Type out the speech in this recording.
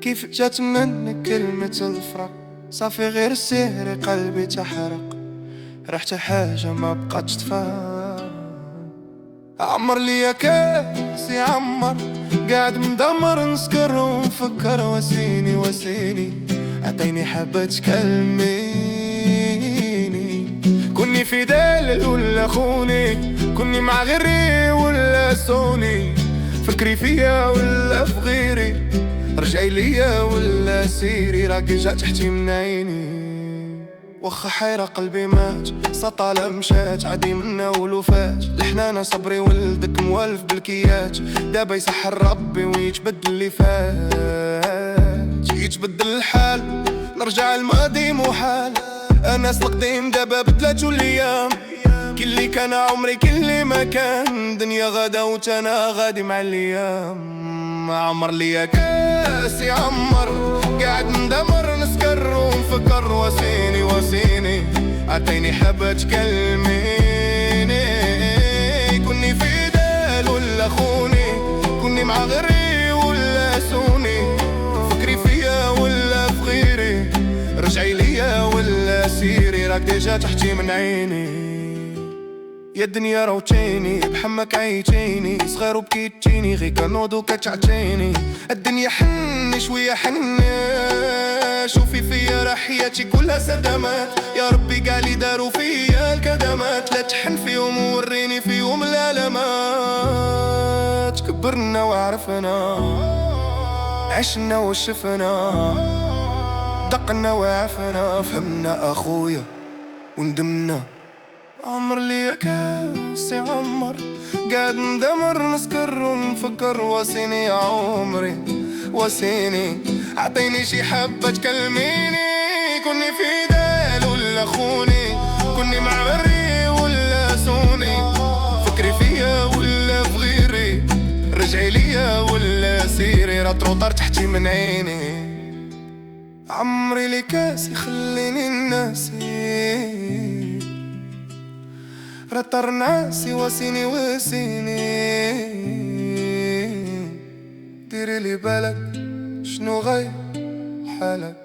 كيف جات منك كلمة الفراق، صافي غير سيري قلبي تحرق، رحت حاجة ما بقاتش تفاق. عمر ليا كاسي عمر، قاعد مدمر نسكر ونفكر، واسيني واسيني عطيني حبة تكلميني. كوني في دلل ولا خوني، كوني مع غيري ولا سوني، فكري فيا ولا في غيري، رجعي ليا ولا سيري، راكي جا تحتي من عيني. وخا حيرة قلبي مات، سطالة مشات عادي منا ولوفات، الحنانة صبري ولدك موالف بالكيات، دابا يسحر ربي ويتبدل اللي فات، يتبدل الحال نرجع الماضي محال. انا القديم دابا بدلات الايام، كل اللي كان عمري كل اللي ما كان، دنيا غدا وتانا غادي مع الايام. عمر ليا كاسي عمر، قاعد ندمر نسكر ونفكر، واسيني واسيني عطيني حبة تكلميني. كوني في دال ولا خوني، كوني مع غيري ولا سوني، فكري فيا ولا في غيري، رجعي ليا ولا سيري، راك ديجا تحتي من عيني. يا الدنيا روتيني بحمك عيتيني، صغير وبكيتيني غي كنوض وكتعتيني. الدنيا حني شوية حني، شوفي فيا راه حياتي كلها صدمات، يا ربي قالي داروا فيا الكدمات، لا تحن فيهم ووريني فيهم الالمات. كبرنا وعرفنا، عشنا وشفنا، دقنا وعفنا، فهمنا اخويا وندمنا. عمر ليا كاسي عمر، قاعد ندمر نسكر ونفكر، واسيني يا عمري واسيني عطيني شي حبة تكلميني. كوني في دال ولا خوني، كوني مع غيري ولا سوني، فكري فيا ولا في غيري، رجعي ليا ولا سيري، راه تروطر تحتي من عيني. عمري لي كاسي خليني ناسي، رطر ناسي واسيني واسيني، ديري لي بالك شنو غير حالك.